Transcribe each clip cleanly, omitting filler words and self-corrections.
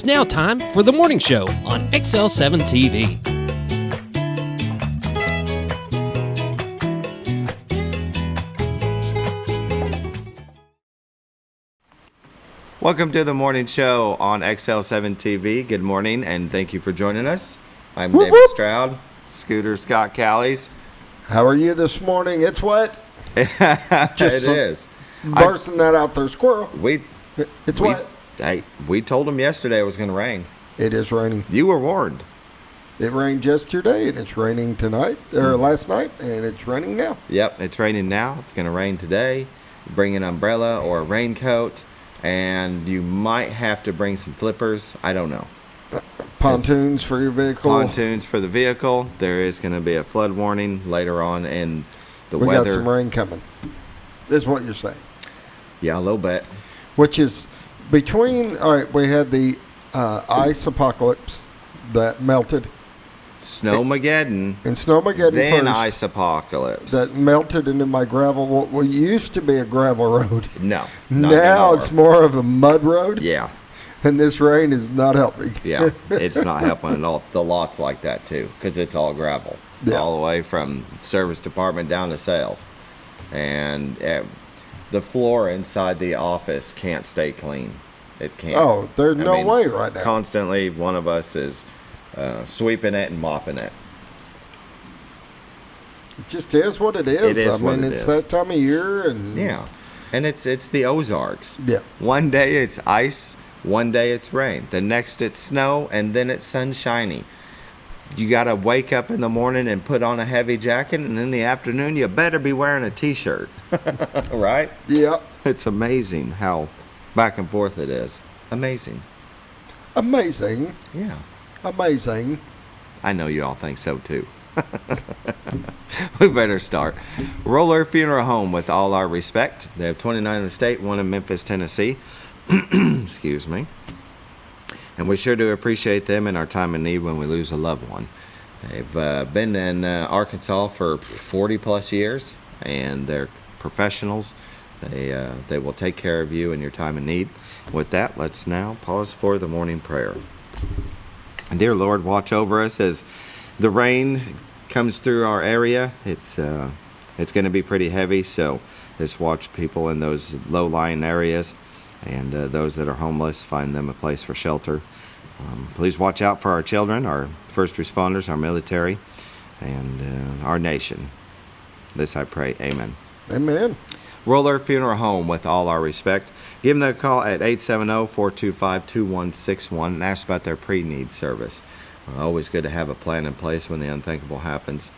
It's now time for the morning show on XL7-TV. Welcome to the morning show on XL7-TV. Good morning, and thank you for joining us. I'm David Stroud, Scooter Scott Callies. How are you this morning? It's wet. It is. Bursting that out there, squirrel. It's wet. Hey, we told them yesterday it was going to rain. It is raining. You were warned. It rained yesterday, and it's raining tonight, or last night, and it's raining now. Yep, it's raining now. It's going to rain today. Bring an umbrella or a raincoat, and you might have to bring some flippers. I don't know. Pontoons for your vehicle. Pontoons for the vehicle. There is going to be a flood warning later on in the we weather. We got some rain coming. This is what you're saying. Yeah, a little bit. Which is between, all right, we had the ice apocalypse that melted. Snowmageddon. And Snowmageddon then first, ice apocalypse. that melted into my gravel. What used to be a gravel road. No. Now it's more of a mud road. Yeah. And this rain is not helping. Yeah, it's not helping at all. The lot's like that too, because it's all gravel, all the way from service department down to sales, and the floor inside the office can't stay clean. It can't. Oh, there's no way right now. Constantly, one of us is sweeping it and mopping it. It just is what it is. It is what it it's is. that time of year, and Yeah, and it's the Ozarks. Yeah. One day it's ice. One day it's rain. The next it's snow, and then it's sunshiny. You got to wake up in the morning and put on a heavy jacket, and in the afternoon you better be wearing a t-shirt. Right? Yeah. It's amazing how back and forth it is. Amazing. Amazing. Yeah. Amazing. I know you all think so too. We better start. Roller Funeral Home, with all our respect. They have 29 in the state, one in Memphis, Tennessee. Excuse me. And we sure do appreciate them in our time of need when we lose a loved one. They've been in Arkansas for 40 plus years, and they're professionals. They will take care of you in your time of need. With that, let's now pause for the morning prayer. Dear Lord, watch over us as the rain comes through our area. It's going to be pretty heavy, so just watch people in those low-lying areas. And those that are homeless, find them a place for shelter. Please watch out for our children, our first responders, our military, and our nation. This I pray. Amen. Amen. Roller Funeral Home, with all our respect. Give them a call at 870-425-2161 and ask about their pre-need service. Always good to have a plan in place when the unthinkable happens.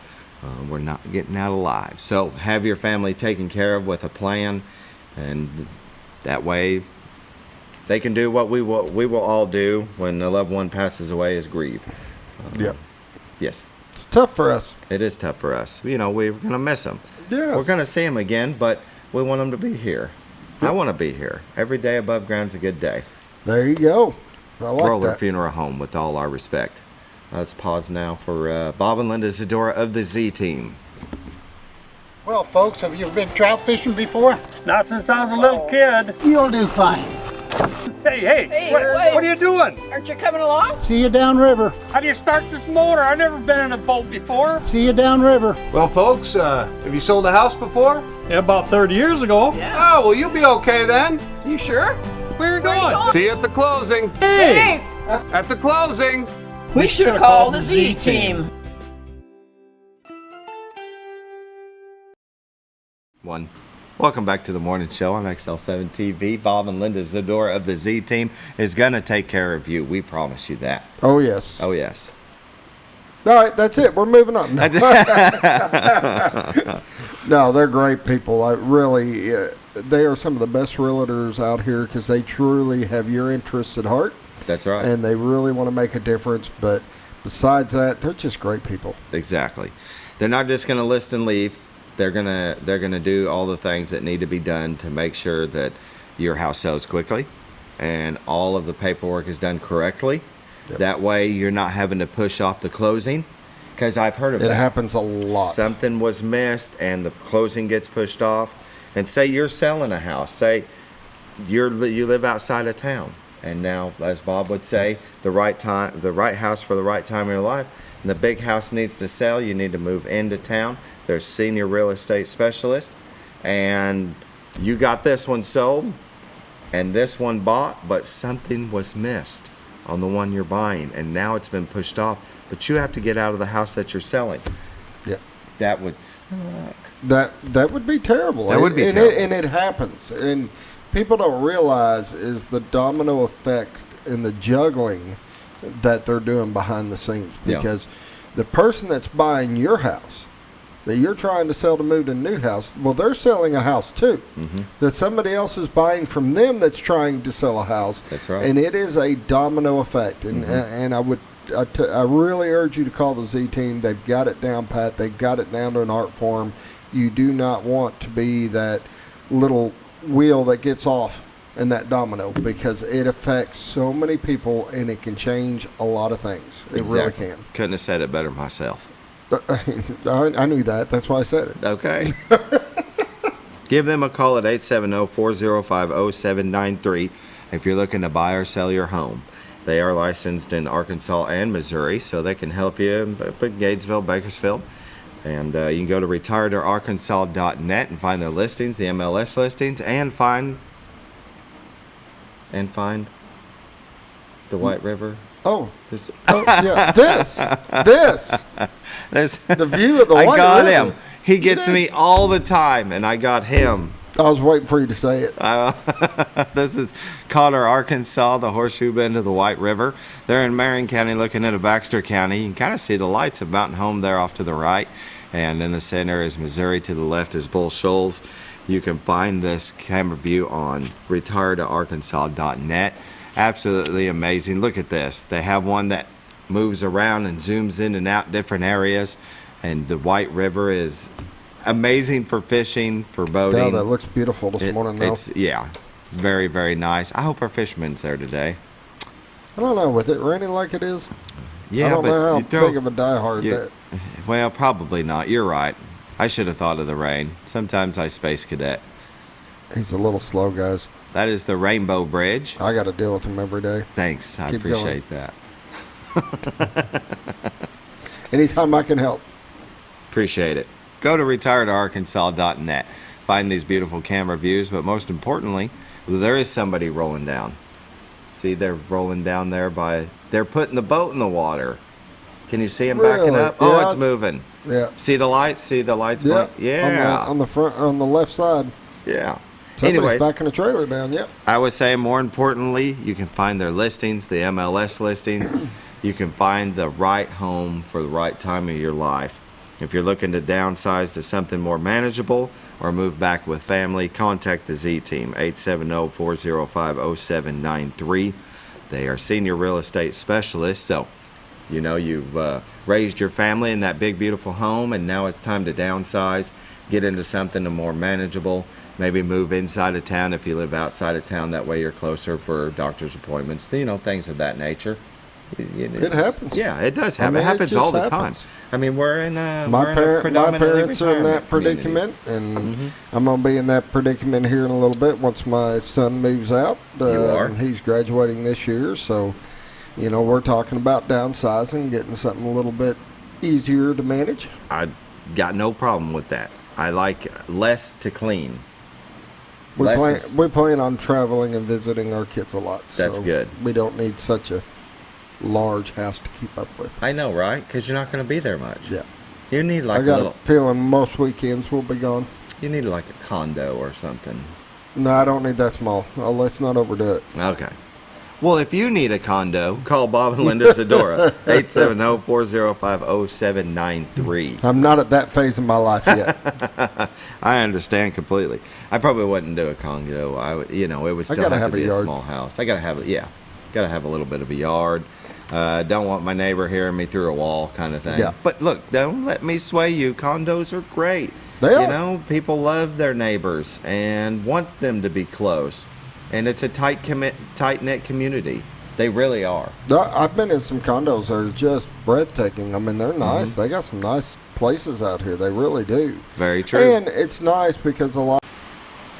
We're not getting out alive. So have your family taken care of with a plan, and that way they can do what we will all do when a loved one passes away, is grieve. Yeah. Yes. It's tough for us. It is tough for us. You know, we're going to miss them. Yes. We're going to see them again, but we want them to be here. I want to be here. Every day above ground's a good day. There you go. I like Roller that. Funeral Home, with all our respect. Let's pause now for Bob and Linda Zadora of the Z Team. Well, folks, have you been trout fishing before? Not since I was a little kid. You'll do fine. Hey, Hey, what wait. are you doing? Aren't you coming along? See you downriver. How do you start this motor? I've never been in a boat before. See you downriver. Well, folks, have you sold a house before? Yeah, about 30 years ago. Yeah. Oh, well, you'll be okay then. You sure? Where are you going? See you at the closing. Hey! At the closing. We should have called the Z team. One. Welcome back to the morning show on XL7-TV. Bob and Linda Zadora of the Z Team is going to take care of you. We promise you that. Oh, yes. Oh, yes. All right, that's it. We're moving on. No, they're great people. I really, they are some of the best realtors out here because they truly have your interests at heart. That's right. And they really want to make a difference. But besides that, they're just great people. Exactly. They're not just going to list and leave. They're gonna do all the things that need to be done to make sure that your house sells quickly and all of the paperwork is done correctly. Yep. That way you're not having to push off the closing, because I've heard of it. It happens a lot. Something was missed and the closing gets pushed off. And say you're selling a house. Say you live outside of town And now, as Bob would say, the right house for the right time in your life. And the big house needs to sell. You need to move into town. There's senior real estate specialist, and you got this one sold, and this one bought, but something was missed on the one you're buying, and now it's been pushed off. But you have to get out of the house that you're selling. Yeah. That would suck. That would be terrible. That would be terrible. And it happens. And people don't realize is the domino effect and the juggling that they're doing behind the scenes. Because the person that's buying your house that you're trying to sell to move to a new house, well, they're selling a house too. That somebody else is buying from them that's trying to sell a house. That's right. And it is a domino effect. And and I really urge you to call the Z team. They've got it down pat. They've got it down to an art form. You do not want to be that little wheel that gets off in that domino, because it affects so many people and it can change a lot of things. It really can. Couldn't have said it better myself. I knew that. That's why I said it. Okay. Give them a call at 870-405-0793 if you're looking to buy or sell your home. They are licensed in Arkansas and Missouri, so they can help you in Gainesville, Bakersfield. And you can go to retiredarkansas.net and find their listings, the MLS listings, and find the White River. Oh yeah, this, the view of the White River. I got him. He gets me all the time, and I got him. I was waiting for you to say it. This is Cotter, Arkansas, the horseshoe bend of the White River. They're in Marion County looking into Baxter County. You can kind of see the lights of Mountain Home there off to the right. And in the center is Missouri. To the left is Bull Shoals. You can find this camera view on retiredarkansas.net. Absolutely amazing. Look at this. They have one that moves around and zooms in and out different areas. And the White River is amazing for fishing, for boating. Yeah, that looks beautiful this morning, though. Yeah, very, very nice. I hope our fisherman's there today. I don't know. With it raining like it is, Yeah, I don't but know how you throw- big of a diehard you- that. Well, probably not. You're right. I should have thought of the rain. Sometimes I space cadet. He's a little slow, guys. That is the Rainbow Bridge. I got to deal with him every day. Thanks. I Keep appreciate that. Anytime I can help. Appreciate it. Go to retiredarkansas.net. Find these beautiful camera views, but most importantly, there is somebody rolling down. See, they're rolling down there they're putting the boat in the water. Can you see them backing up? Yeah. Oh, it's moving. Yeah. See the lights? See the lights? Yeah. Yeah. On the front, on the left side. Yeah. Somebody's Anyways, backing a trailer down. Yep. I was saying more importantly, you can find their listings, the MLS listings. You can find the right home for the right time of your life. If you're looking to downsize to something more manageable or move back with family, contact the Z Team, 870-405-0793. They are senior real estate specialists. So, you know, you've raised your family in that big, beautiful home, and now it's time to downsize, get into something more manageable. Maybe move inside of town if you live outside of town. That way you're closer for doctor's appointments, you know, things of that nature. It happens. Yeah, it does happen. I mean, it happens it just all the happens. time. I mean, we're in a My parents are in that predicament, community. and I'm going to be in that predicament here in a little bit once my son moves out. You are. And he's graduating this year, so, you know, we're talking about downsizing, getting something a little bit easier to manage. I got no problem with that. I like less to clean. We Less plan on traveling and visiting our kids a lot. That's so good. We don't need such a large house to keep up with. I know, right? Because you're not going to be there much. Yeah. You need like I got a little. a feeling most weekends we'll be gone. You need like a condo or something. No, I don't need that small. Let's not overdo it. Okay. Well, if you need a condo, call Bob and Linda Zadora, 870-405-0793. I'm not at that phase in my life yet. I understand completely. I probably wouldn't do a condo. I would, you know, it would still have to be a yard. small house. I gotta have it. Yeah, gotta have a little bit of a yard. Don't want my neighbor hearing me through a wall, kind of thing. Yeah. But look, don't let me sway you. Condos are great. They are. You know, people love their neighbors and want them to be close, and it's a tight-knit community. They really are. I've been in some condos that are just breathtaking. I mean, they're nice. Mm-hmm. They got some nice places out here. They really do. Very true. And it's nice because a lot.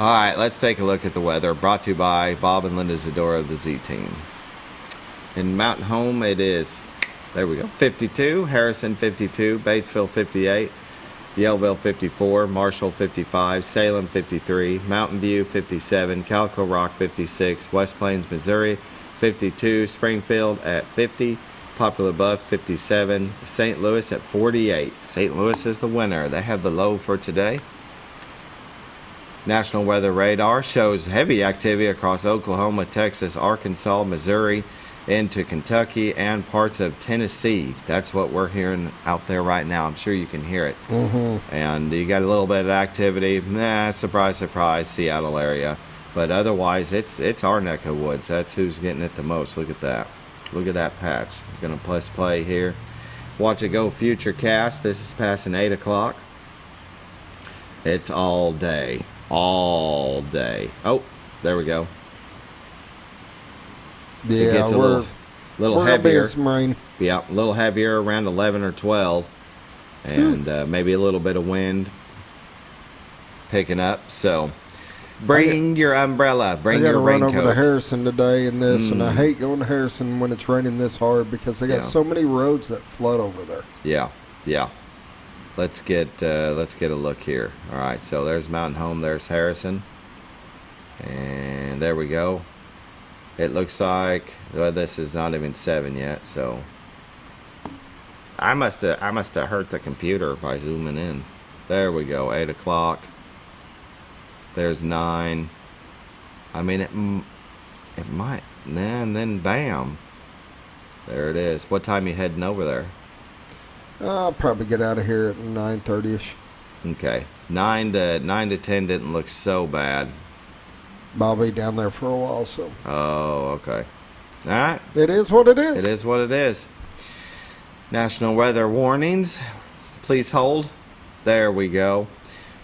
All right, let's take a look at the weather. Brought to you by Bob and Linda Zadora of the Z Team. In Mountain Home, it is, there we go, 52. Harrison, 52. Batesville, 58. Yellville, 54. Marshall, 55. Salem, 53. Mountain View, 57. Calico Rock, 56. West Plains, Missouri, 52. Springfield at 50. Poplar Bluff, 57. St. Louis at 48. St. Louis is the winner. They have the low for today. National Weather Radar shows heavy activity across Oklahoma, Texas, Arkansas, Missouri, into Kentucky, and parts of Tennessee. That's what we're hearing out there right now. I'm sure you can hear it. And you got a little bit of activity. Surprise, surprise, Seattle area. But otherwise, it's our neck of woods. That's who's getting it the most. Look at that. Look at that patch. I'm going to press play here. Watch it go future cast. This is passing 8 o'clock. It's all day. All day. Oh, there we go. Yeah, it gets a little we're heavier. Gonna be some rain. Yeah, a little heavier around 11 or 12. And maybe a little bit of wind picking up. So bring your umbrella. Bring your raincoat. I got to run over to Harrison today in this, and I hate going to Harrison when it's raining this hard because they got so many roads that flood over there. Yeah, yeah. Let's get a look here. All right, so there's Mountain Home. There's Harrison, and there we go. It looks like this is not even 7 yet. So I must have hurt the computer by zooming in. There we go. 8 o'clock. There's 9. I mean, it might. And then bam. There it is. What time you heading over there? I'll probably get out of here at 9:30ish. Okay. 9 to 10 didn't look so bad. I'll be down there for a while, so. Oh, okay. All right. It is what it is. It is what it is. National weather warnings. Please hold. There we go.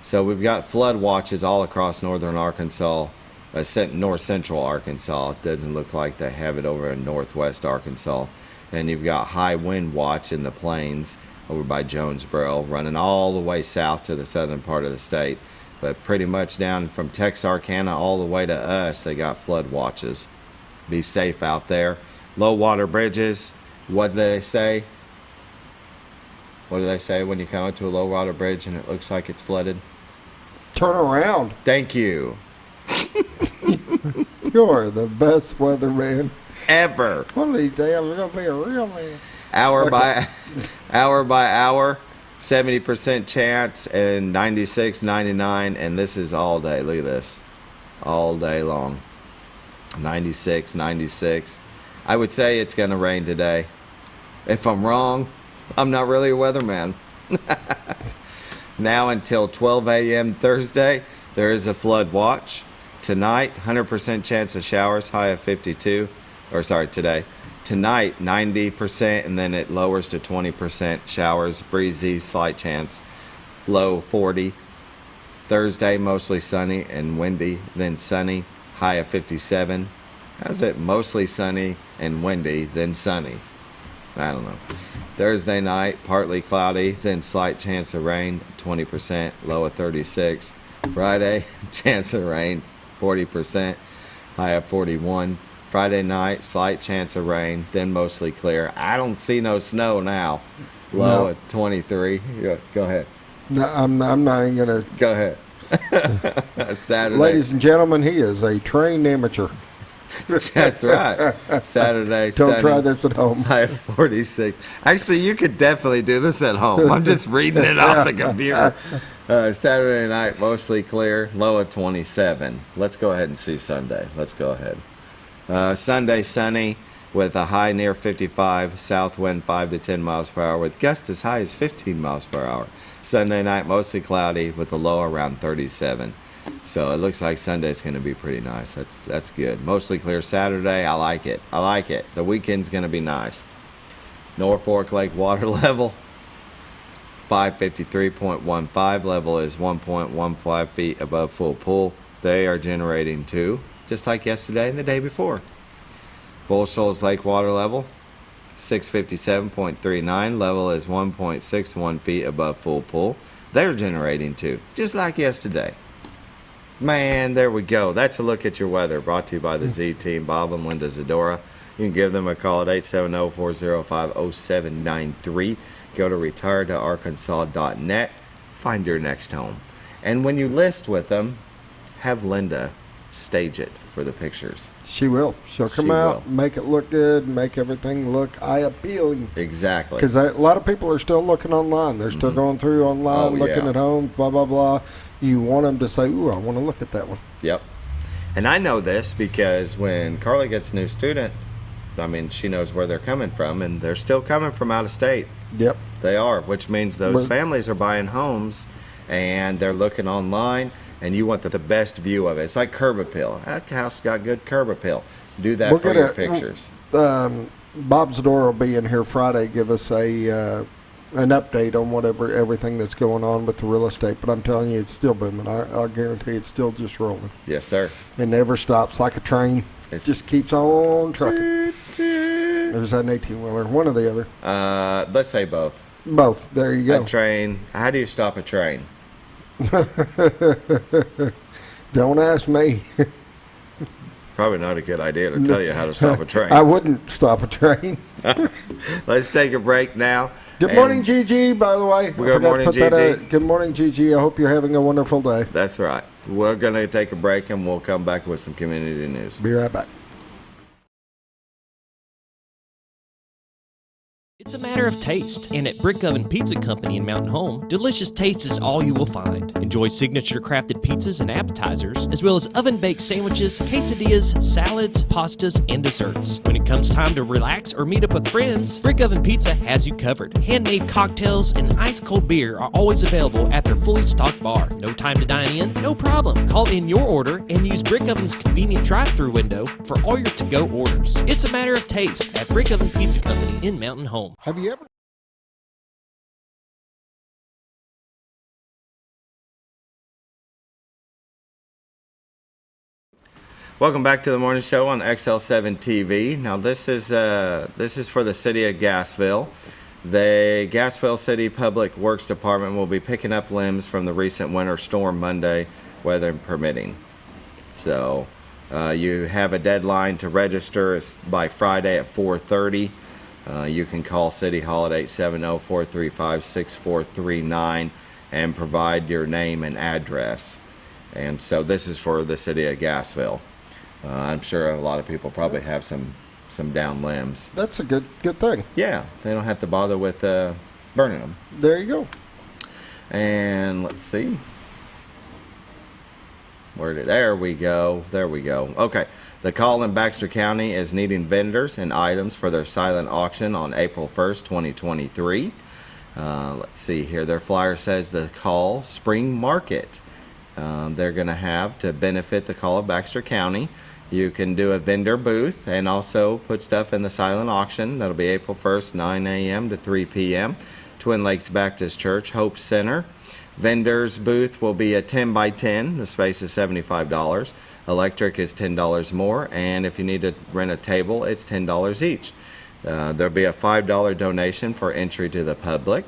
So we've got flood watches all across northern Arkansas, north central Arkansas. It doesn't look like they have it over in northwest Arkansas. And you've got high wind watch in the plains over by Jonesboro, running all the way south to the southern part of the state. But pretty much down from Texarkana all the way to us, they got flood watches. Be safe out there. Low water bridges. What do they say? What do they say when you come to a low water bridge and it looks like it's flooded? Turn around. Thank you. You're the best weatherman Ever. One of these days I'm going to be a real man. Hour by hour, 70% chance, and 96, 99, and this is all day. Look at this. All day long. 96, 96. I would say it's going to rain today. If I'm wrong, I'm not really a weatherman. Now until 12 a.m. Thursday, there is a flood watch. Tonight, 100% chance of showers, high of 52. Today. Tonight, 90%, and then it lowers to 20% showers, breezy, slight chance, low 40. Thursday, mostly sunny and windy, then sunny, high of 57. How's it mostly sunny and windy, then sunny? I don't know. Thursday night, partly cloudy, then slight chance of rain, 20%, low of 36. Friday, chance of rain, 40%, high of 41. Friday night, slight chance of rain, then mostly clear. I don't see no snow now. Low at 23. Go ahead. No, I'm not even going to. Go ahead. Saturday. Ladies and gentlemen, he is a trained amateur. That's right. Saturday. Don't sunny, try this at home. High 46. Actually, you could definitely do this at home. I'm just reading it off the computer. Saturday night, mostly clear, low of 27. Let's go ahead and see Sunday. Let's go ahead. Sunday, sunny with a high near 55, south wind 5 to 10 miles per hour with gusts as high as 15 miles per hour. Sunday night, mostly cloudy with a low around 37. So it looks like Sunday's going to be pretty nice. That's good. Mostly clear Saturday. I like it. I like it. The weekend's going to be nice. Norfolk Lake water level, 553.15. Level is 1.15 feet above full pool. They are generating 2. Just like yesterday and the day before. Bull Shoals Lake water level, 657.39. Level is 1.61 feet above full pool. They're generating 2, just like yesterday. Man, there we go. That's a look at your weather, brought to you by the Z Team, Bob and Linda Zadora. You can give them a call at 870-405-0793. Go to retiredtoarkansas.net. Find your next home. And when you list with them, have Linda stage it for the pictures. She will. She'll come out, make it look good, make everything look eye-appealing. Exactly. Because a lot of people are still looking online. They're still going through online, looking at homes, blah, blah, blah. You want them to say, ooh, I want to look at that one. Yep. And I know this because when Carly gets a new student, I mean, she knows where they're coming from, and they're still coming from out of state. Yep. They are, which means those families are buying homes, and they're looking online, and you want the best view of it. It's like curb appeal. That house got good curb appeal. Do that for your pictures. Bob Zadora will be in here Friday, give us an update on everything that's going on with the real estate. But I'm telling you, it's still booming. I guarantee it's still just rolling. Yes, sir. It never stops, like a train. It just keeps on trucking. There's an 18-wheeler, one or the other. Let's say both. Both. There you go. A train. How do you stop a train? Don't ask me. Probably not a good idea to tell you how to stop a train. I wouldn't stop a train. Let's take a break now. Good morning, Gigi, by the way. Good morning, Gigi. Good morning, Gigi. I hope you're having a wonderful day. That's right. We're going to take a break, and we'll come back with some community news. Be right back. It's a matter of taste, and at Brick Oven Pizza Company in Mountain Home, delicious taste is all you will find. Enjoy signature crafted pizzas and appetizers, as well as oven-baked sandwiches, quesadillas, salads, pastas, and desserts. When it comes time to relax or meet up with friends, Brick Oven Pizza has you covered. Handmade cocktails and ice-cold beer are always available at their fully stocked bar. No time to dine in? No problem. Call in your order and use Brick Oven's convenient drive-thru window for all your to-go orders. It's a matter of taste at Brick Oven Pizza Company in Mountain Home. Have you ever? Welcome back to the morning show on XL7-TV. Now this is for the city of Gassville. The Gassville City Public Works Department will be picking up limbs from the recent winter storm Monday, weather permitting. So you have a deadline to register by Friday at 4:30. You can call City Hall at 870-435-6439 and provide your name and address. And so this is for the city of Gassville. I'm sure a lot of people probably have some down limbs. That's a good thing. Yeah, they don't have to bother with burning them. There you go. And let's see. There we go. Okay. The call in Baxter County is needing vendors and items for their silent auction on April 1st, 2023. Let's see here. Their flyer says the call spring market. They're going to have to benefit the call of Baxter County. You can do a vendor booth and also put stuff in the silent auction. That'll be April 1st, 9 a.m. to 3 p.m. Twin Lakes Baptist Church, Hope Center. Vendor's booth will be a 10 by 10. The space is $75. Electric is $10 more, and if you need to rent a table, it's $10 each. There'll be a $5 donation for entry to the public.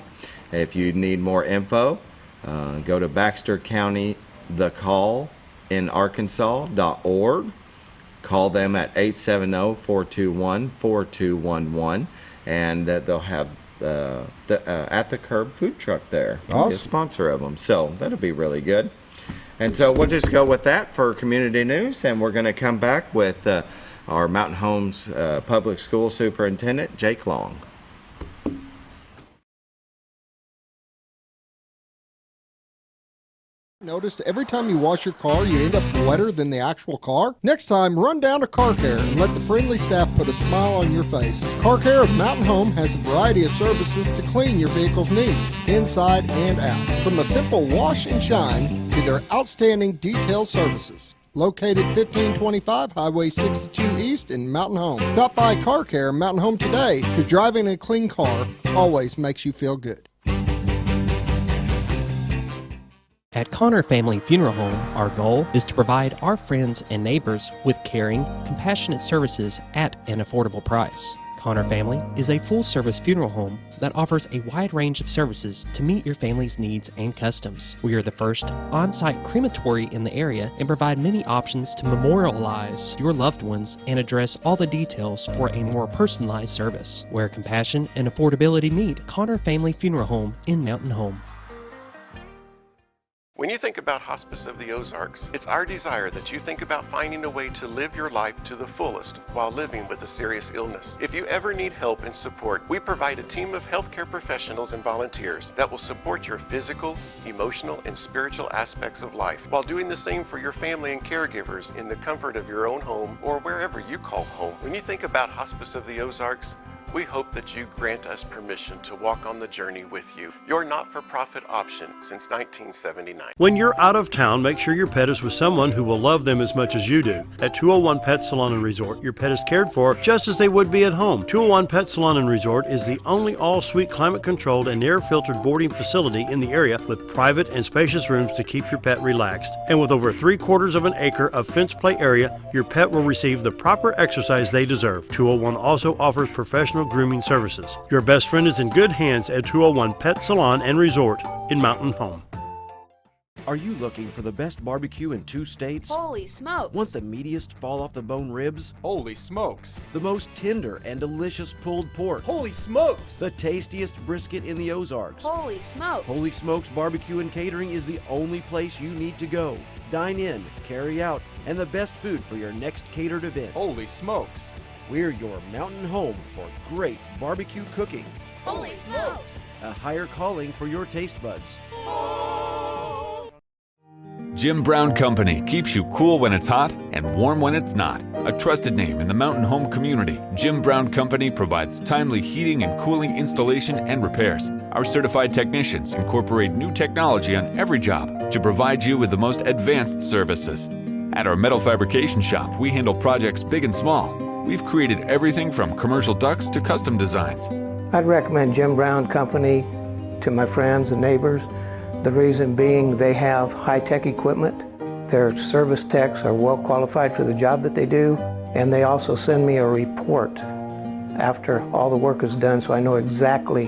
If you need more info, go to Baxter County The Call in Arkansas.org. Call them at 870-421-4211, and they'll have at the curb food truck there. Awesome. Be a sponsor of them, so that'll be really good. And so we'll just go with that for community news, and we're going to come back with our Mountain Homes Public School Superintendent, Jake Long. Notice every time you wash your car, you end up wetter than the actual car? Next time, run down to Car Care and let the friendly staff put a smile on your face. Car Care of Mountain Home has a variety of services to clean your vehicle's needs, inside and out. From a simple wash and shine to their outstanding detail services. Located 1525 Highway 62 East in Mountain Home. Stop by Car Care Mountain Home today, because driving a clean car always makes you feel good. At Connor Family Funeral Home, our goal is to provide our friends and neighbors with caring, compassionate services at an affordable price. Connor Family is a full-service funeral home that offers a wide range of services to meet your family's needs and customs. We are the first on-site crematory in the area and provide many options to memorialize your loved ones and address all the details for a more personalized service. Where compassion and affordability meet, Connor Family Funeral Home in Mountain Home. When you think about Hospice of the Ozarks, it's our desire that you think about finding a way to live your life to the fullest while living with a serious illness. If you ever need help and support, we provide a team of healthcare professionals and volunteers that will support your physical, emotional, and spiritual aspects of life while doing the same for your family and caregivers in the comfort of your own home or wherever you call home. When you think about Hospice of the Ozarks, we hope that you grant us permission to walk on the journey with you. Your not-for-profit option since 1979. When you're out of town, make sure your pet is with someone who will love them as much as you do. At 201 Pet Salon and Resort, your pet is cared for just as they would be at home. 201 Pet Salon and Resort is the only all-suite climate-controlled and air-filtered boarding facility in the area with private and spacious rooms to keep your pet relaxed. And with over 3/4 of an acre of fenced play area, your pet will receive the proper exercise they deserve. 201 also offers professional grooming services. Your best friend is in good hands at 201 Pet Salon and Resort in Mountain Home. Are you looking for the best barbecue in 2 states? Holy smokes! Want the meatiest fall-off-the-bone ribs? Holy smokes! The most tender and delicious pulled pork? Holy smokes! The tastiest brisket in the Ozarks? Holy smokes! Holy Smokes Barbecue and Catering is the only place you need to go. Dine in, carry out, and the best food for your next catered event. Holy smokes! We're your mountain home for great barbecue cooking. Holy smokes! A higher calling for your taste buds. Jim Brown Company keeps you cool when it's hot and warm when it's not. A trusted name in the mountain home community, Jim Brown Company provides timely heating and cooling installation and repairs. Our certified technicians incorporate new technology on every job to provide you with the most advanced services. At our metal fabrication shop, we handle projects big and small. We've created everything from commercial ducts to custom designs. I'd recommend Jim Brown Company to my friends and neighbors. The reason being they have high-tech equipment. Their service techs are well qualified for the job that they do, and they also send me a report after all the work is done so I know exactly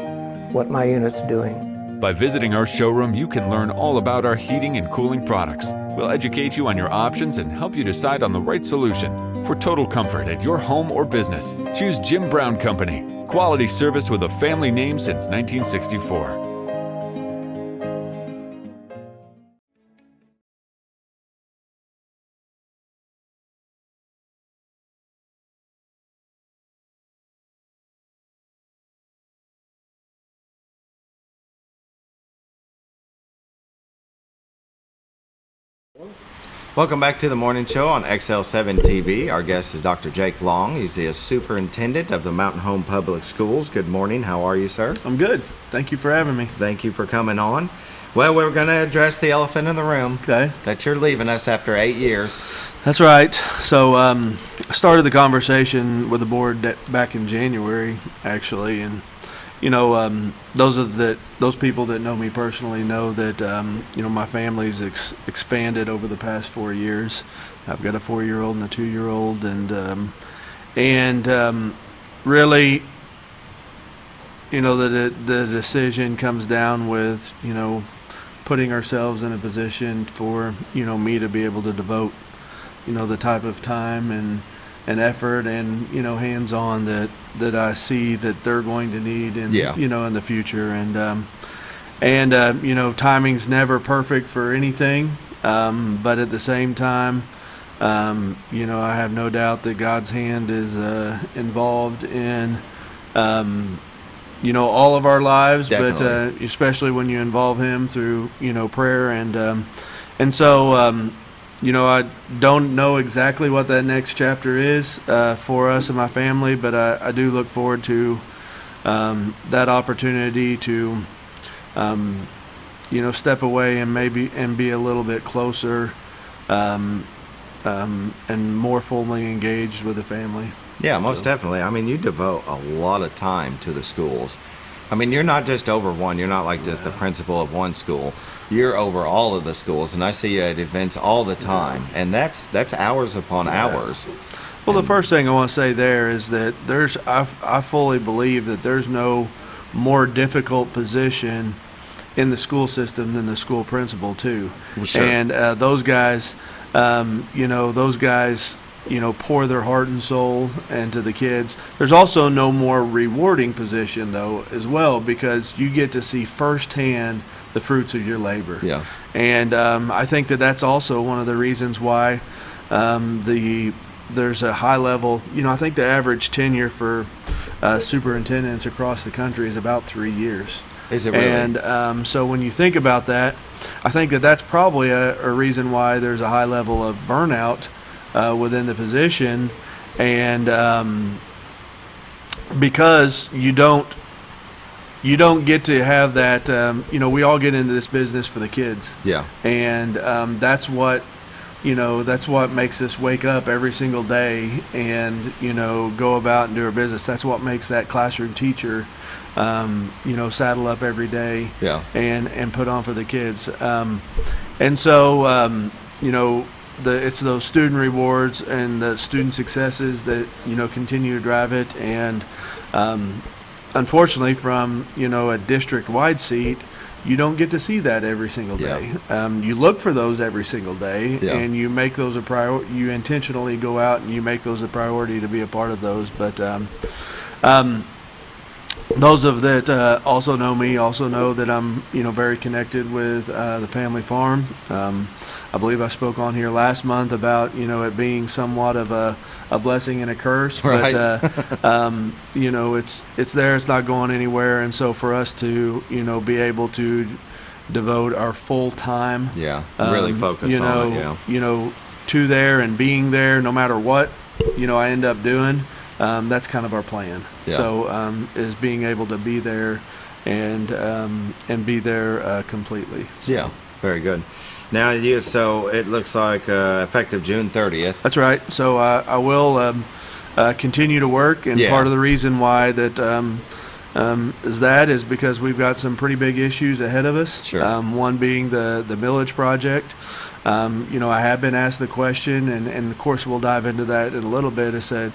what my unit's doing. By visiting our showroom, you can learn all about our heating and cooling products. We'll educate you on your options and help you decide on the right solution. For total comfort at your home or business, choose Jim Brown Company. Quality service with a family name since 1964. Welcome back to the morning show on XL7-TV. Our guest is Dr. Jake Long. He's the superintendent of the Mountain Home Public Schools. Good morning. How are you, sir? I'm good. Thank you for having me. Thank you for coming on. Well, we're going to address the elephant in the room. Okay. That you're leaving us after 8 years. That's right. So I started the conversation with the board back in January, actually, and you know, those people that know me personally know that you know, my family's expanded over the past 4 years. I've got a 4-year-old and a 2-year-old, and really, you know, the decision comes down with, you know, putting ourselves in a position for, you know, me to be able to devote, you know, the type of time and effort and, you know, hands-on that I see that they're going to need in, you know, in the future. And you know, timing's never perfect for anything, but at the same time, you know, I have no doubt that God's hand is involved in, you know, all of our lives. Definitely. But especially when you involve Him through, you know, prayer and so. You know, I don't know exactly what that next chapter is for us and my family, but I do look forward to that opportunity to, you know, step away and be a little bit closer and more fully engaged with the family. Yeah, most definitely. I mean, you devote a lot of time to the schools. I mean, you're not just over one. You're not like just the principal of one school. You're over all of the schools, and I see you at events all the time, and that's hours upon hours. Well, the first thing I want to say there is that I fully believe that there's no more difficult position in the school system than the school principal too. Well, sure. And those guys, pour their heart and soul into the kids. There's also no more rewarding position though as well, because you get to see firsthand the fruits of your labor. Yeah. And I think that that's also one of the reasons why there's a high level, I think the average tenure for superintendents across the country is about 3 years. Is it really? And so when you think about that, I think that that's probably a reason why there's a high level of burnout within the position, and because you don't get to have that. We all get into this business for the kids. Yeah. And that's what makes us wake up every single day and go about and do our business. That's what makes that classroom teacher saddle up every day. Yeah. And put on for the kids. And so it's those student rewards and the student successes that continue to drive it. And unfortunately, from a district-wide seat, you don't get to see that every single day. Yeah. You look for those every single day, Yeah. and you make those a priority. You intentionally go out and you make those a priority to be a part of those. But those of that also know me also know that I'm very connected with the family farm. I believe I spoke on here last month about it being somewhat of a blessing and a curse, right. But it's there, it's not going anywhere, and so for us to be able to devote our full time, really focus on it, to there and being there no matter what I end up doing. That's kind of our plan. Yeah. So is being able to be there and be there completely. So. Yeah, very good. Now, so it looks like effective June 30th. That's right. So I will continue to work, and part of the reason why that is because we've got some pretty big issues ahead of us. Sure. One being the millage project. I have been asked the question, and of course we'll dive into that in a little bit. I said,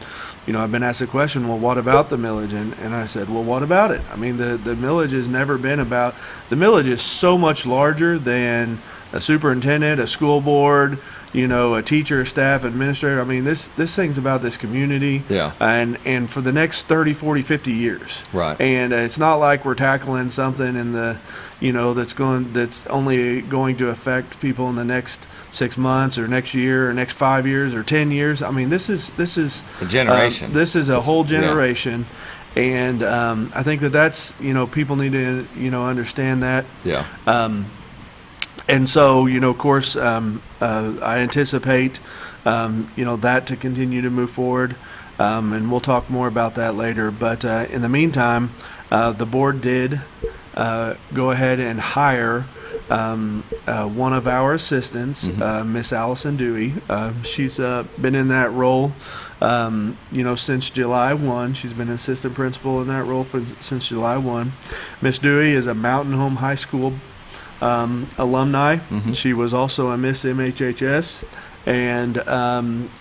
I've been asked the question, well, what about the millage? And I said, well, what about it? I mean, the millage has never been about, the millage is so much larger than a superintendent, a school board, a teacher, a staff, administrator. I mean, this thing's about this community. Yeah. And for the next 30, 40, 50 years. Right. And it's not like we're tackling something in the, that's only going to affect people in the next 6 months or next year or next 5 years or 10 years. I mean, this is a generation. This is a whole generation. Yeah. And I think that's, people need to, understand that. Yeah. And so, of course, I anticipate, that to continue to move forward, and we'll talk more about that later. But in the meantime, the board did go ahead and hire one of our assistants, Miss Allison Dewey. She's been in that role, since July 1. She's been an assistant principal in that role since July 1. Miss Dewey is a Mountain Home High School alumni. She was also a Miss MHHS, and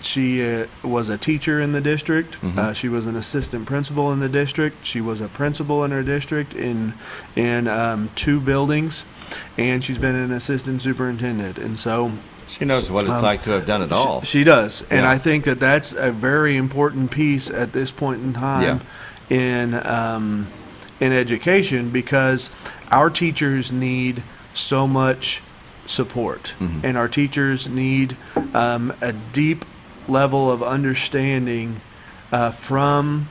she was a teacher in the district. She was an assistant principal in the district. She was a principal in her district in 2 buildings, and she's been an assistant superintendent. And so she knows what it's like to have done it all. She does, and I think that that's a very important piece at this point in time in education, because our teachers need so much support, and our teachers need a deep level of understanding from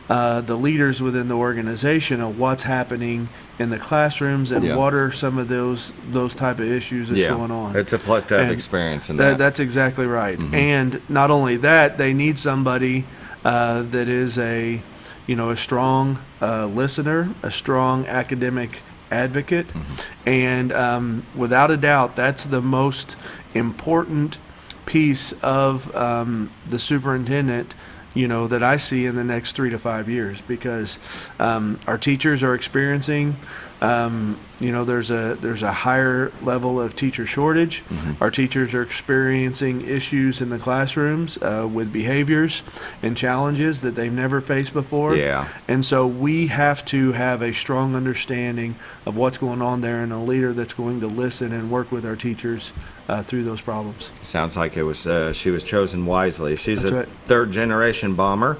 the leaders within the organization of what's happening in the classrooms and what are some of those type of issues that's going on. It's a plus to have experience in that. That's exactly right. And not only that, they need somebody that is a strong listener, a strong academic advocate, and without a doubt, that's the most important piece of the superintendent, that I see in the next 3 to 5 years, because our teachers are experiencing There's a higher level of teacher shortage. Our teachers are experiencing issues in the classrooms with behaviors and challenges that they've never faced before. Yeah. And so we have to have a strong understanding of what's going on there, and a leader that's going to listen and work with our teachers through those problems. Sounds like it was she was chosen wisely. She's That's a right. third-generation bomber,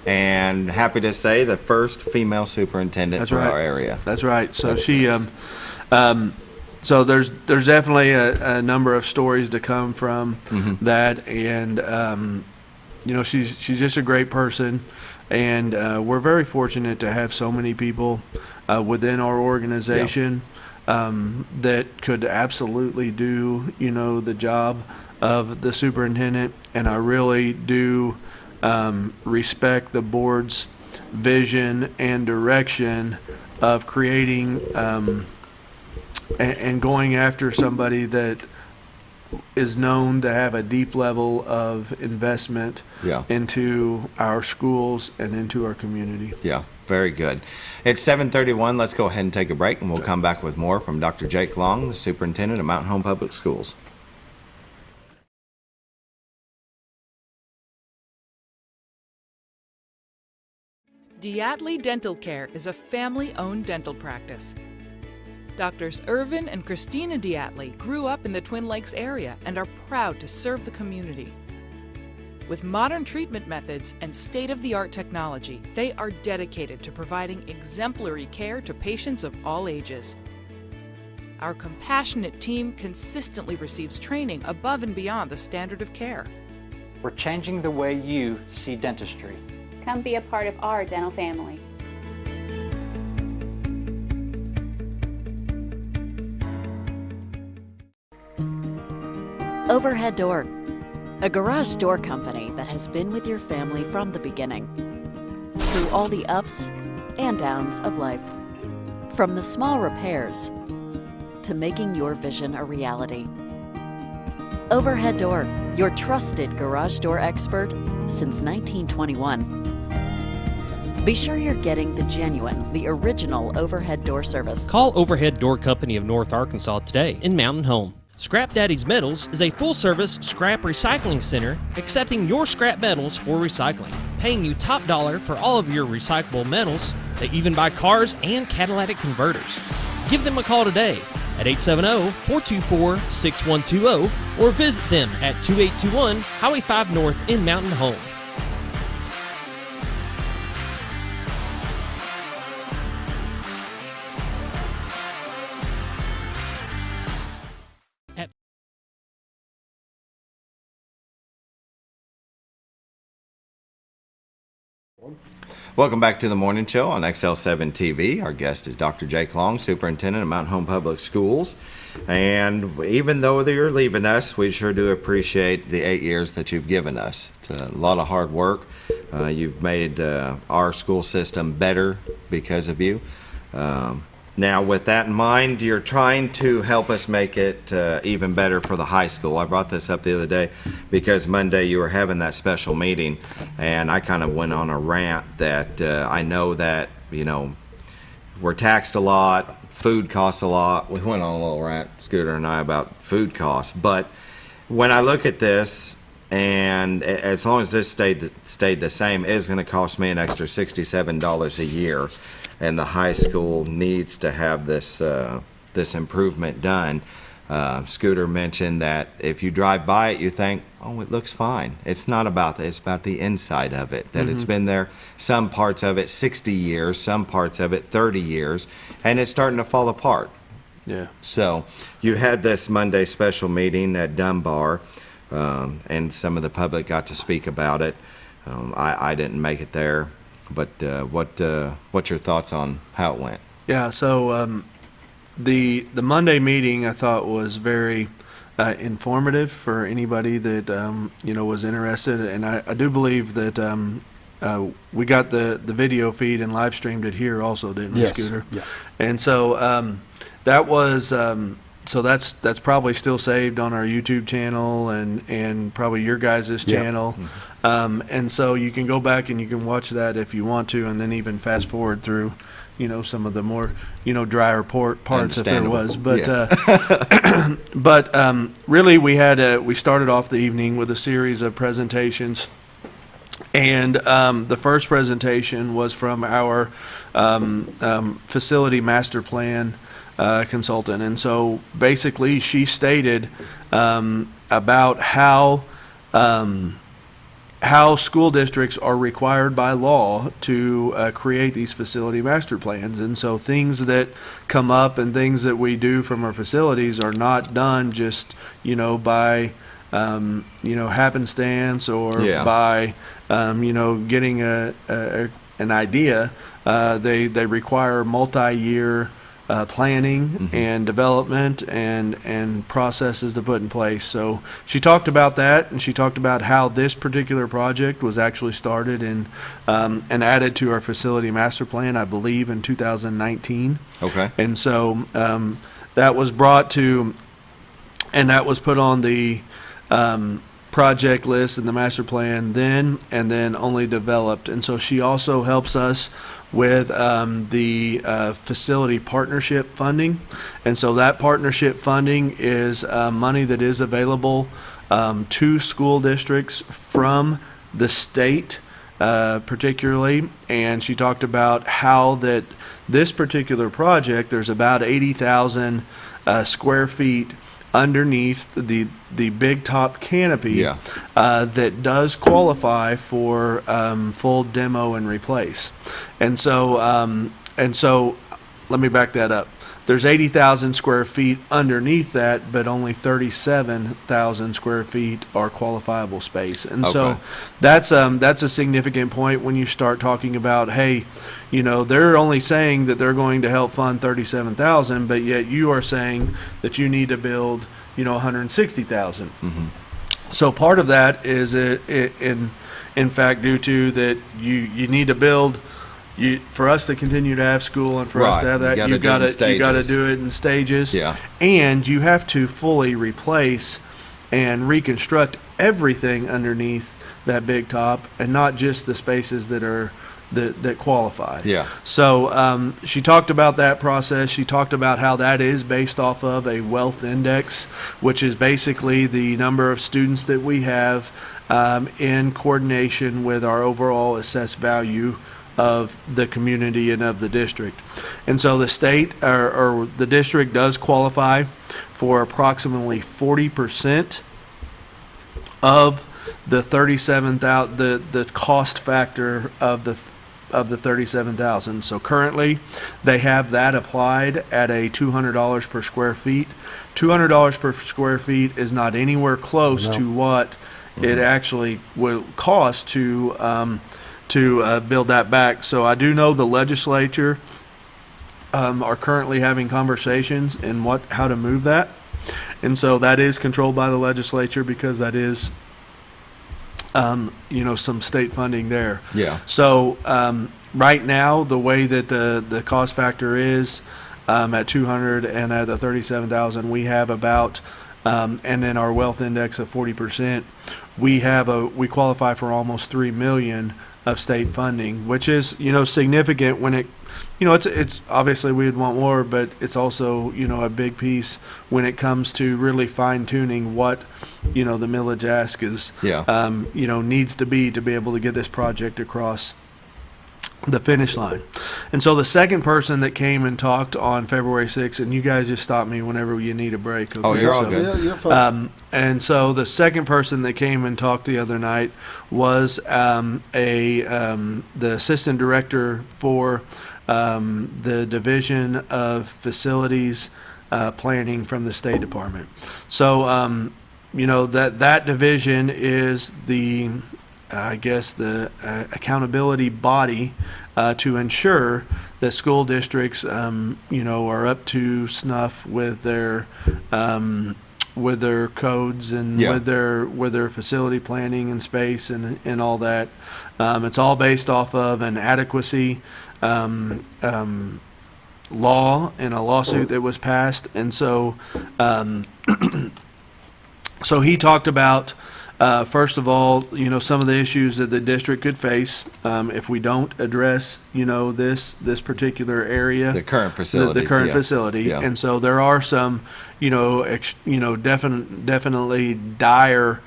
and happy to say the first female superintendent That's for right. our area. That's right. So That's she, nice. so there's definitely a number of stories to come from that, and she's just a great person, and we're very fortunate to have so many people within our organization that could absolutely do the job of the superintendent, and I really do respect the board's vision and direction of creating and going after somebody that is known to have a deep level of investment into our schools and into our community. Yeah, very good. It's 7:31. Let's go ahead and take a break, and we'll come back with more from Dr. Jake Long, the superintendent of Mountain Home Public Schools. Diatley Dental Care is a family-owned dental practice. Doctors Irvin and Christina Diatley grew up in the Twin Lakes area and are proud to serve the community. With modern treatment methods and state-of-the-art technology, they are dedicated to providing exemplary care to patients of all ages. Our compassionate team consistently receives training above and beyond the standard of care. We're changing the way you see dentistry. Come be a part of our dental family. Overhead Door, a garage door company that has been with your family from the beginning, through all the ups and downs of life. From the small repairs to making your vision a reality. Overhead Door, your trusted garage door expert since 1921. Be sure you're getting the genuine, the original overhead door service. Call Overhead Door Company of North Arkansas today in Mountain Home. Scrap Daddy's Metals is a full-service scrap recycling center accepting your scrap metals for recycling, paying you top dollar for all of your recyclable metals. They even buy cars and catalytic converters. Give them a call today at 870-424-6120 or visit them at 2821 Highway 5 North in Mountain Home. Welcome back to the Morning Show on XL7-TV. Our guest is Dr. Jake Long, Superintendent of Mountain Home Public Schools. And even though you're leaving us, we sure do appreciate the 8 years that you've given us. It's a lot of hard work. You've made our school system better because of you. Now, with that in mind, you're trying to help us make it even better for the high school. I brought this up the other day because Monday you were having that special meeting, and I kind of went on a rant that I know that, we're taxed a lot, food costs a lot. We went on a little rant, Scooter and I, about food costs. But when I look at this, and as long as this stayed the same, it is going to cost me an extra $67 a year. And the high school needs to have this improvement done. Scooter mentioned that if you drive by it, you think, oh, it looks fine. It's not about that. It's about the inside of it, that it's been there, some parts of it 60 years, some parts of it 30 years, and it's starting to fall apart. Yeah. So you had this Monday special meeting at Dunbar, and some of the public got to speak about it. I didn't make it there. But what's your thoughts on how it went? Yeah, so the Monday meeting I thought was very informative for anybody that was interested, and I do believe that we got the video feed and live streamed it here also, didn't we, Yes. Scooter? Yeah. And so that was so that's probably still saved on our YouTube channel and probably your guys' channel. And so you can go back and you can watch that if you want to, and then even fast forward through some of the more, drier parts if there was. But, Yeah. but really we started off the evening with a series of presentations. And the first presentation was from our facility master plan consultant. And so basically she stated about how school districts are required by law to create these facility master plans. And so things that come up and things that we do from our facilities are not done just, by, happenstance or by, getting an idea. They require multi-year planning and development and processes to put in place. So she talked about that, and she talked about how this particular project was actually started and added to our facility master plan, I believe, in 2019. Okay. And so that was brought to, and that was put on the project list and the master plan then, and then only developed. And so she also helps us with the facility partnership funding. And so that partnership funding is money that is available to school districts from the state particularly. And she talked about how that this particular project, there's about 80,000 square feet underneath the big top canopy that does qualify for full demo and replace. And so let me back that up. There's 80,000 square feet underneath that, but only 37,000 square feet are qualifiable space. And so that's a significant point when you start talking about, hey, they're only saying that they're going to help fund 37,000, but yet you are saying that you need to build, 160,000. Mm-hmm. So part of that is in fact due to that you need to build. For us to continue to have school and for us to have that, you got to do it in stages. Yeah. And you have to fully replace and reconstruct everything underneath that big top, and not just the spaces that qualify. Yeah. So she talked about that process. She talked about how that is based off of a wealth index, which is basically the number of students that we have in coordination with our overall assessed value of the community and of the district. And so the state or the district does qualify for approximately 40% of the 37,000, the cost factor of the 37,000. So currently they have that applied at a $200 per square feet. $200 per square feet is not anywhere close to what it actually will cost to build that back. So I do know the legislature are currently having conversations in how to move that, and so that is controlled by the legislature because that is some state funding there. Yeah. So right now the way that the cost factor is at 200 and at the 37,000, we have about and then our wealth index of 40%, we qualify for almost $3 million of state funding, which is significant when it it's obviously we'd want more, but it's also a big piece when it comes to really fine tuning what the millage ask is needs to be able to get this project across the finish line. And so the second person that came and talked on February 6th, and you guys just stop me whenever you need a break. Okay? Oh, you're all good. Yeah, you're fine. And so the second person that came and talked the other night was the assistant director for the Division of Facilities Planning from the State Department. So that division is the accountability body to ensure that school districts, are up to snuff with their codes and with their facility planning and space and all that. It's all based off of an adequacy law in a lawsuit that was passed, and so so he talked about First of all, some of the issues that the district could face if we don't address, this particular area, The current facilities. the current yeah. facility, Yeah. and so there are some, definitely dire.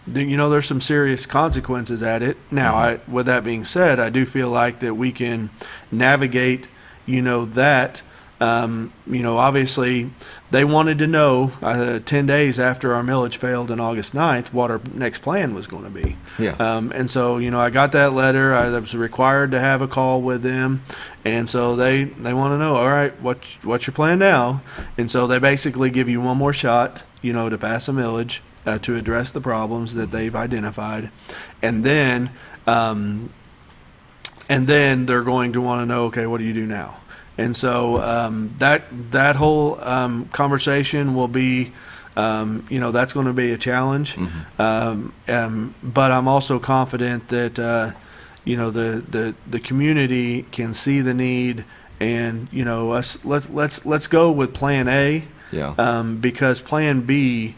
There's some serious consequences at it. Now, with that being said, I do feel like that we can navigate, that. Obviously, they wanted to know 10 days after our millage failed on August 9th what our next plan was going to be. Yeah. And so, I got that letter. I was required to have a call with them. And so they want to know, all right, what's your plan now? And so they basically give you one more shot, to pass a millage. To address the problems that they've identified, and then they're going to want to know, okay, what do you do now? And so that whole conversation will be, that's going to be a challenge. But I'm also confident that the community can see the need, and let's go with Plan A. Yeah. Because Plan B.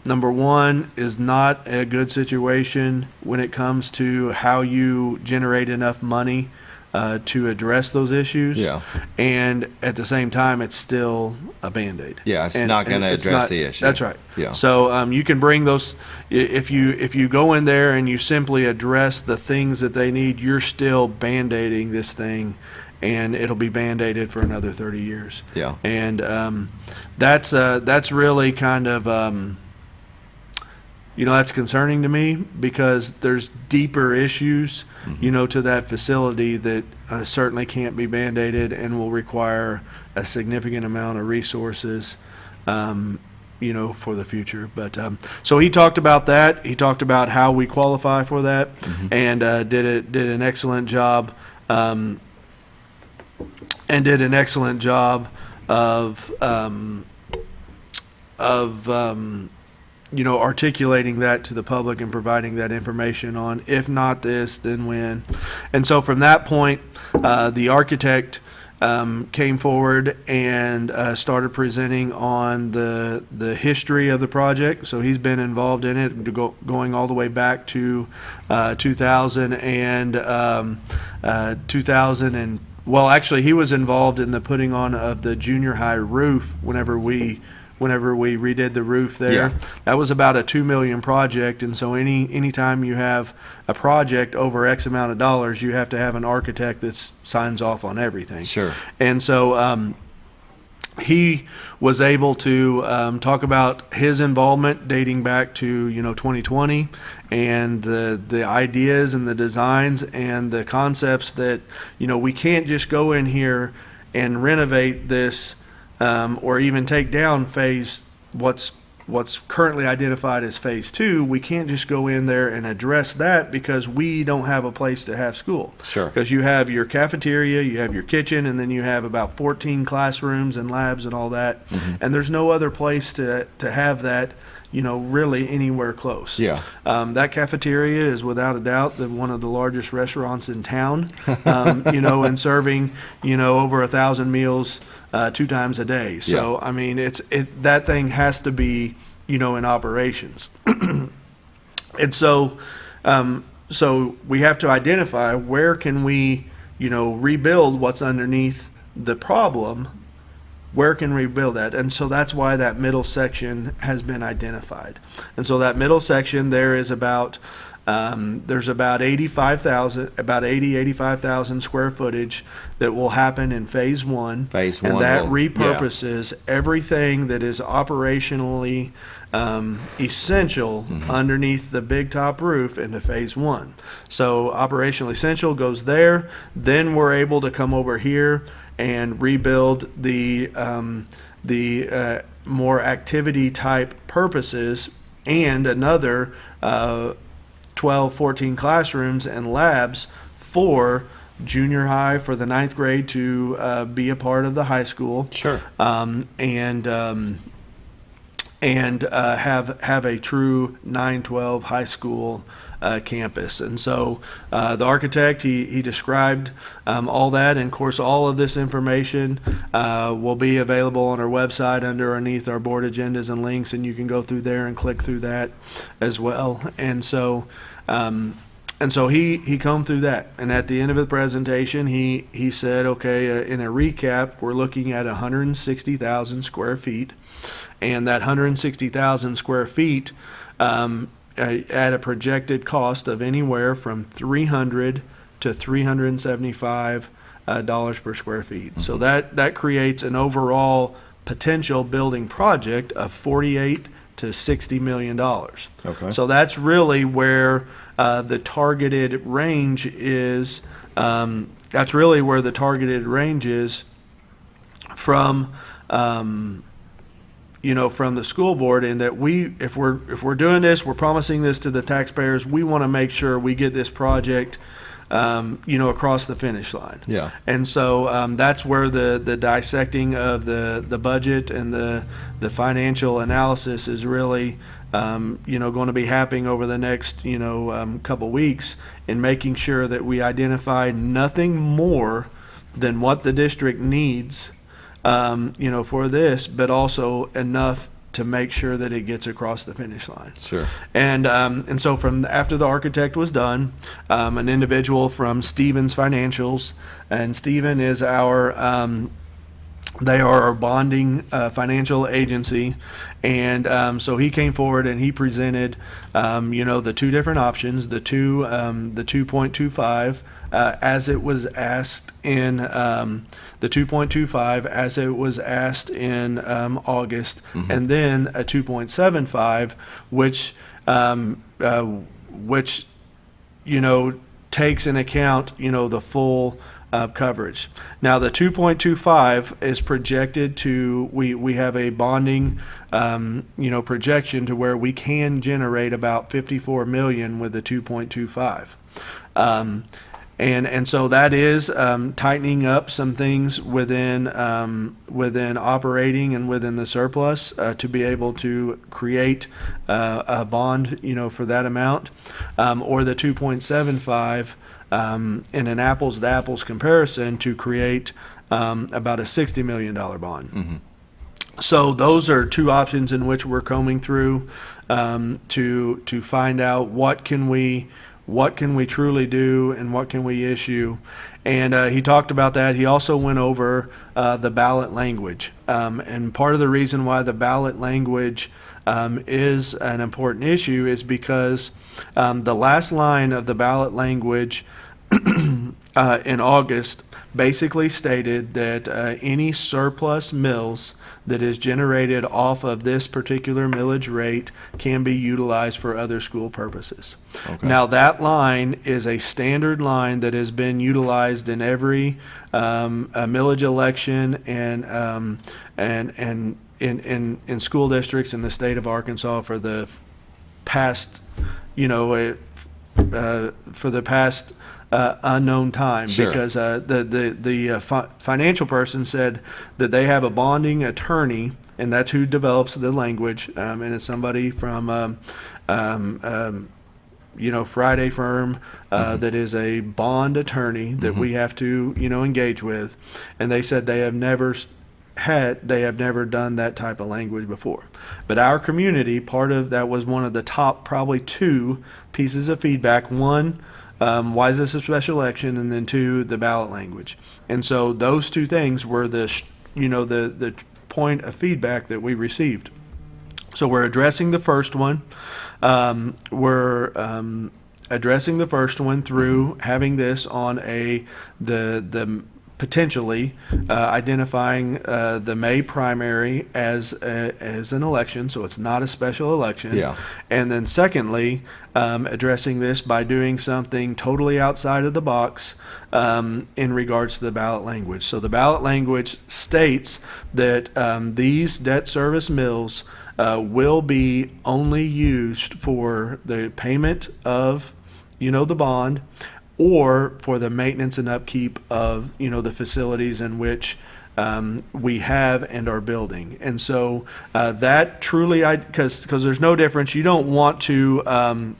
Number one is not a good situation when it comes to how you generate enough money to address those issues. Yeah. And at the same time, it's still a Band-Aid. Yeah, it's not going to address the issue. That's right. Yeah. So you can bring those, if you go in there and you simply address the things that they need, you're still Band-Aiding this thing, and it'll be Band-Aided for another 30 years. Yeah. And that's really kind of, that's concerning to me, because there's deeper issues, to that facility that certainly can't be Band-Aided and will require a significant amount of resources, for the future. But so he talked about that. He talked about how we qualify for that, and did an excellent job. And did an excellent job of articulating that to the public and providing that information on, if not this, then when. And so from that point, the architect came forward and started presenting on the history of the project. So he's been involved in it, going all the way back to 2000 and well, actually, he was involved in the putting on of the junior high roof whenever we redid the roof there. Yeah. That was about a $2 million project, and so anytime you have a project over X amount of dollars, you have to have an architect that signs off on everything. Sure. And so he was able to talk about his involvement dating back to 2020, and the ideas and the designs and the concepts that we can't just go in here and renovate this or even take down what's currently identified as phase 2. We can't just go in there and address that because we don't have a place to have school. Sure. Because you have your cafeteria, you have your kitchen, and then you have about 14 classrooms and labs and all that. And there's no other place to have that, really anywhere close. Yeah. That cafeteria is without a doubt one of the largest restaurants in town, and serving, over 1,000 meals 2 times a day. So, Yeah. I mean, that thing has to be, in operations. And so, so we have to identify where can we, rebuild what's underneath the problem. Where can we build that? And so that's why that middle section has been identified. And so that middle section, there is about there's about 85,000 square footage that will happen in phase 1. Phase 1 and that will- repurposes everything that is operationally essential underneath the big top roof into phase 1. So operational essential goes there. Then we're able to come over here and rebuild the more activity type purposes, and another 12, 14 classrooms and labs for junior high, for the 9th grade to be a part of the high school. Sure. and have a true 912 high school campus. And so the architect, he described all that, and of course all of this information will be available on our website underneath our board agendas and links, and you can go through there and click through that as well. And so he combed through that, and at the end of the presentation he said, okay, in a recap, we're looking at 160,000 square feet, and that 160,000 square feet at a projected cost of anywhere from $300 to $375 per square feet. Mm-hmm. So that creates an overall potential building project of $48 to $60 million. Okay. So that's really where the targeted range is. That's really where the targeted range is from. From the school board, and that if we're doing this, we're promising this to the taxpayers, we want to make sure we get this project, across the finish line. Yeah. And so that's where the dissecting of the budget and the financial analysis is really, going to be happening over the next, couple weeks, in making sure that we identify nothing more than what the district needs for this, but also enough to make sure that it gets across the finish line. Sure. And so from after the architect was done, an individual from Stevens Financials, and Steven is they are our bonding financial agency, and so he came forward and he presented, the two different options, the 2.25 as it was asked in the 2.25 as it was asked in August, mm-hmm. and then a 2.75, which takes in account the full coverage. Now the 2.25 is projected to, we have a bonding projection to where we can generate about $54 million with the 2.25. And so that is tightening up some things within operating and within the surplus to be able to create a bond, for that amount, or the 2.75 in an apples to apples comparison to create about a $60 million bond. Mm-hmm. So those are two options in which we're combing through to find out what can we truly do and what can we issue. And he talked about that. He also went over the ballot language. And part of the reason why the ballot language is an important issue is because the last line of the ballot language in August basically stated that any surplus mills that is generated off of this particular millage rate can be utilized for other school purposes. Okay. Now that line is a standard line that has been utilized in every millage election and in school districts in the state of Arkansas for the past, unknown time. Sure. Because the financial person said that they have a bonding attorney, and that's who develops the language, and it's somebody from Friday firm that is a bond attorney that mm-hmm. we have to engage with, and they said they have never done that type of language before. But our community, part of that was one of the top probably two pieces of feedback. One, why is this a special election? And then two, the ballot language. And so those two things were the point of feedback that we received. So we're addressing the first one. We're addressing the first one through having this on the potentially identifying the May primary as an election, so it's not a special election. Yeah. And then secondly, addressing this by doing something totally outside of the box in regards to the ballot language. So the ballot language states that these debt service mills will be only used for the payment of the bond, or for the maintenance and upkeep of the facilities in which we have and are building. And so that truly, because there's no difference. You don't want to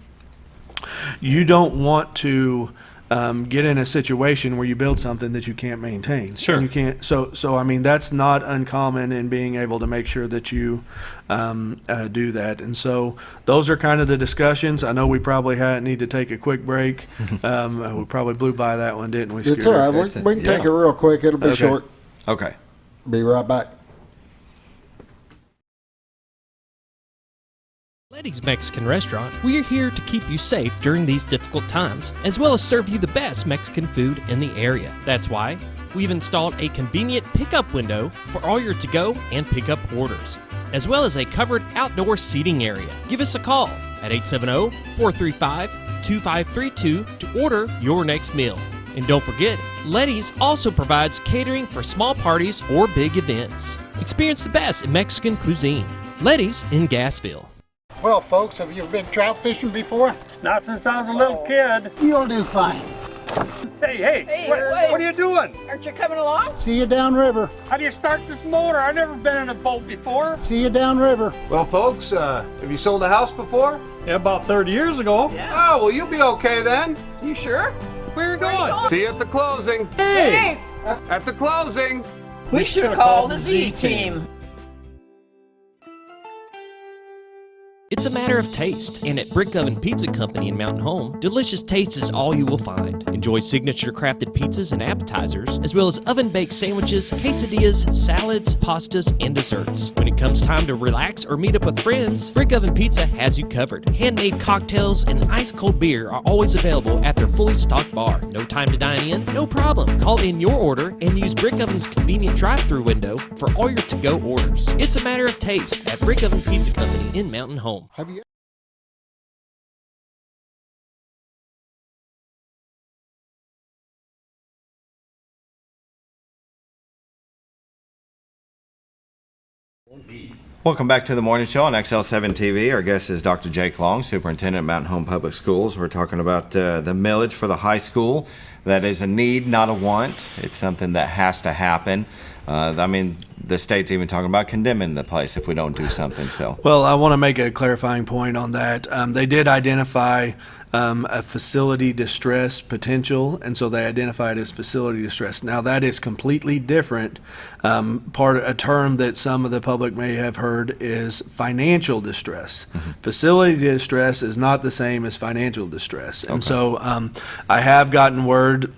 get in a situation where you build something that you can't maintain. Sure. And you can't. So I mean, that's not uncommon in being able to make sure that you do that. And so those are kind of the discussions. I know we probably need to take a quick break. We probably blew by that one, didn't we, Scooter? It's all right. We can take it real quick. It'll be short. Okay. Be right back. Letty's Mexican Restaurant, we're here to keep you safe during these difficult times, as well as serve you the best Mexican food in the area. That's why we've installed a convenient pickup window for all your to-go and pickup orders, as well as a covered outdoor seating area. Give us a call at 870-435-2532 to order your next meal. And don't forget, Letty's also provides catering for small parties or big events. Experience the best in Mexican cuisine. Letty's in Gassville. Well, folks, have you been trout fishing before? Not since I was a little kid. You'll do fine. Hey, what are you doing? Aren't you coming along? See you downriver. How do you start this motor? I've never been in a boat before. See you downriver. Well, folks, have you sold a house before? Yeah, about 30 years ago. Yeah. Oh, well, you'll be okay then. You sure? Where are you going? See you at the closing. Hey! At the closing. We should have called the Z-Team. It's a matter of taste, and at Brick Oven Pizza Company in Mountain Home, delicious taste is all you will find. Enjoy signature crafted pizzas and appetizers, as well as oven-baked sandwiches, quesadillas, salads, pastas, and desserts. When it comes time to relax or meet up with friends, Brick Oven Pizza has you covered. Handmade cocktails and ice-cold beer are always available at their fully stocked bar. No time to dine in? No problem. Call in your order and use Brick Oven's convenient drive-thru window for all your to-go orders. It's a matter of taste at Brick Oven Pizza Company in Mountain Home. Have you? Welcome back to the morning show on XL7-TV. Our guest is Dr. Jake Long, Superintendent of Mountain Home Public Schools. We're talking about the millage for the high school. That is a need, not a want. It's something that has to happen. I mean, the state's even talking about condemning the place if we don't do something. So, well, I want to make a clarifying point on that. They did identify a facility distress potential, and so they identified as facility distress. Now, that is completely different. A term that some of the public may have heard is financial distress. Mm-hmm. Facility distress is not the same as financial distress. And so I have gotten word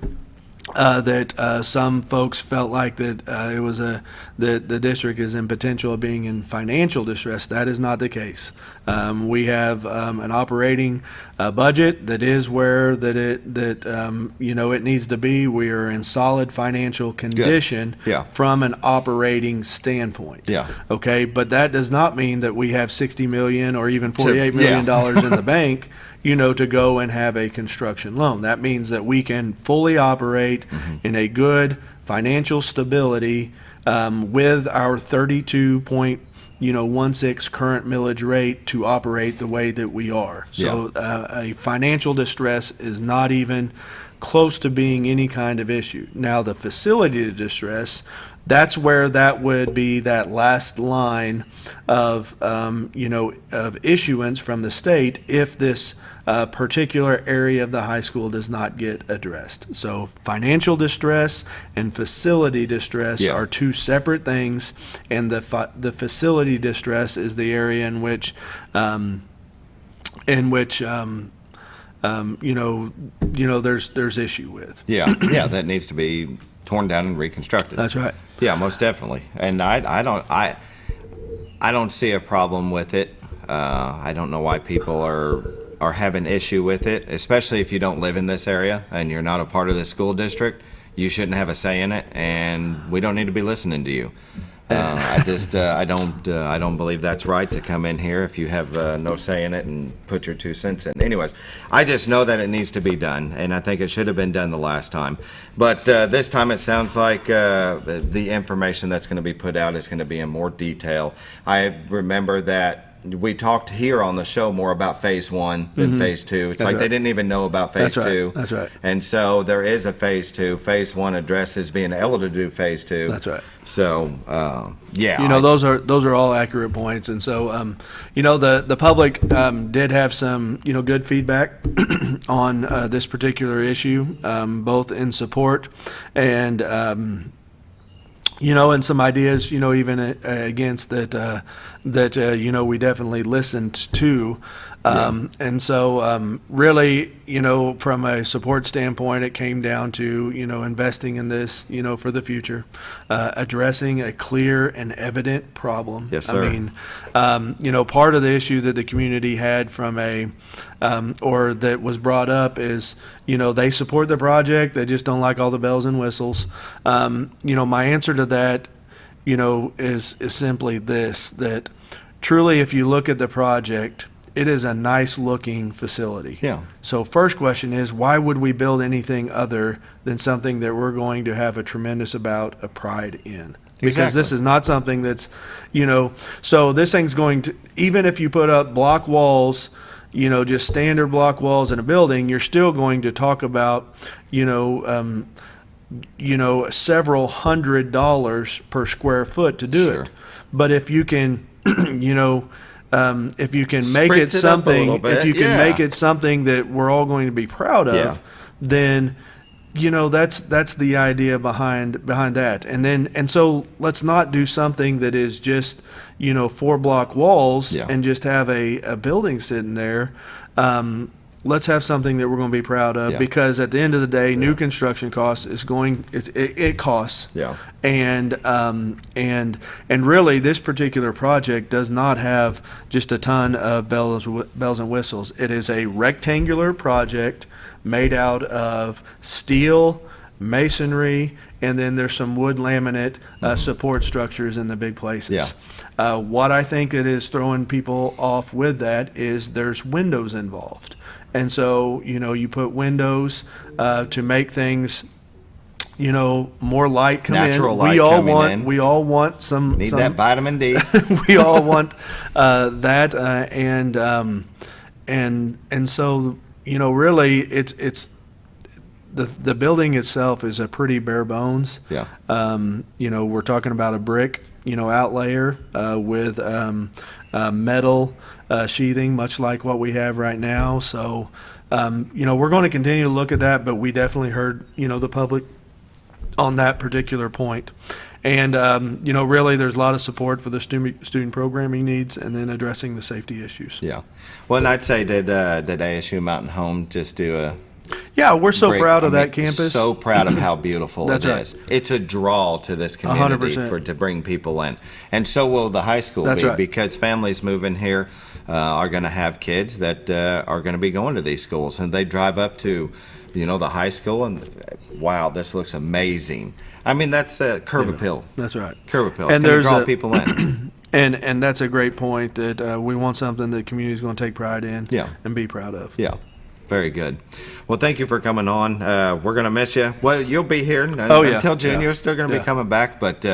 that some folks felt like that it was the district is in potential of being in financial distress. That is not the case. We have an operating budget that is where it needs to be. We are in solid financial condition from an operating standpoint. Yeah. Okay, but that does not mean that we have $60 million or even $48 million in the bank, to go and have a construction loan. That means that we can fully operate in a good financial stability with our 32.16 current millage rate to operate the way that we are. So a financial distress is not even close to being any kind of issue. Now, the facility distress, that's where that would be that last line of issuance from the state if this particular area of the high school does not get addressed. So financial distress and facility distress are two separate things, and the facility distress is the area in which there's issue with. That needs to be torn down and reconstructed. That's right. Yeah, most definitely. And I don't see a problem with it. I don't know why people are having issue with it, especially if you don't live in this area and you're not a part of the school district. You shouldn't have a say in it, and we don't need to be listening to you. I don't believe that's right to come in here if you have no say in it and put your 2 cents in. Anyways, I just know that it needs to be done, and I think it should have been done the last time. But this time it sounds like the information that's going to be put out is going to be in more detail. I remember that we talked here on the show more about phase 1 than phase 2. It's like they didn't even know about phase 2. That's right. And so there is a phase 2. Phase 1 addresses being able to do phase 2. That's right. So, yeah. Those are all accurate points. And so, the public did have some, good feedback on this particular issue, both in support and, and some ideas, even against that, we definitely listened to. And so, really, from a support standpoint, it came down to, investing in this, for the future, addressing a clear and evident problem. Yes, sir. I mean, part of the issue that the community had from or that was brought up is, they support the project. They just don't like all the bells and whistles. My answer to that, is simply this, that truly, if you look at the project, it is a nice looking facility. Yeah. So first question is, why would we build anything other than something that we're going to have a tremendous amount of pride in? Because this is not something that's, so this thing's going to, even if you put up block walls, just standard block walls in a building, you're still going to talk about, several $100s per square foot to do it. But if you can, if you can make it something, make it something that we're all going to be proud of, then that's the idea behind that. And so let's not do something that is just 4 block walls and just have a building sitting there. Let's have something that we're going to be proud of, because at the end of the day, new construction costs it costs. Yeah. And really, this particular project does not have just a ton of bells and whistles. It is a rectangular project made out of steel, masonry, and then there's some wood laminate support structures in the big places. Yeah. What I think it is throwing people off with that is there's windows involved. And so, you put windows to make things, more light come Natural in. light We all want some. Need that vitamin D. We all want that, and so, really, it's the building itself is a pretty bare bones. Yeah. We're talking about a brick, outlayer with metal sheathing, much like what we have right now. So, we're going to continue to look at that, but we definitely heard, the public on that particular point. And, really there's a lot of support for the student programming needs and then addressing the safety issues. Yeah. Well, and I'd say, did ASU Mountain Home just do a... Yeah, we're so proud of that campus. So proud of how beautiful That's it right. is. It's a draw to this community 100%. to bring people in. And so will the high school That's be, right. because families moving here are going to have kids that are going to be going to these schools. And they drive up to, the high school and, wow, this looks amazing. I mean, that's curb appeal. That's right. Curb appeal. It's going to draw people in. And that's a great point, that we want something that the community is going to take pride in and be proud of. Yeah. Very good. Well, thank you for coming on. We're going to miss you. Well, you'll be here until June. You're still going to be coming back, but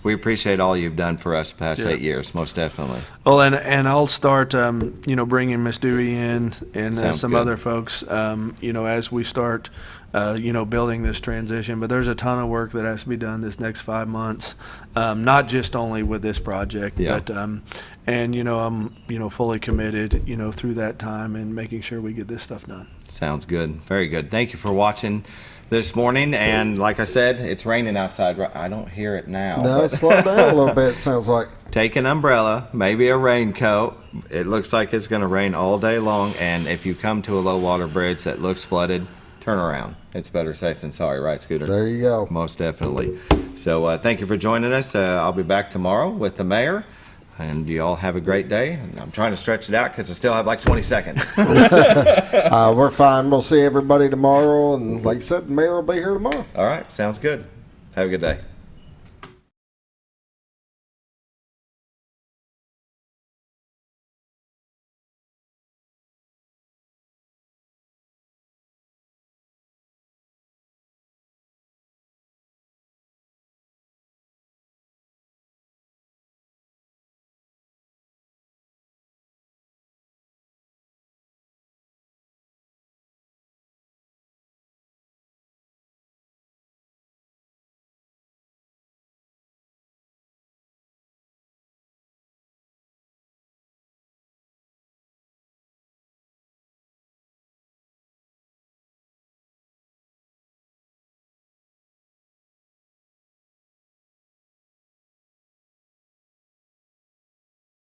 we appreciate all you've done for us the past 8 years, most definitely. Well, and I'll start, bringing Miss Dewey in and some good. other folks, as we start, building this transition. But there's a ton of work that has to be done this next 5 months, not just only with this project, but and I'm fully committed through that time and making sure we get this stuff done. Sounds good. Very good. Thank you for watching this morning. And like I said, it's raining outside. I don't hear it now. No, slow down a little bit, it sounds like. Take an umbrella, maybe a raincoat. It looks like it's going to rain all day long. And if you come to a low water bridge that looks flooded, turn around. It's better safe than sorry, right, Scooter? There you go. Most definitely. So thank you for joining us. I'll be back tomorrow with the mayor. And you all have a great day. And I'm trying to stretch it out because I still have like 20 seconds. We're fine. We'll see everybody tomorrow. And like I said, the mayor will be here tomorrow. All right. Sounds good. Have a good day.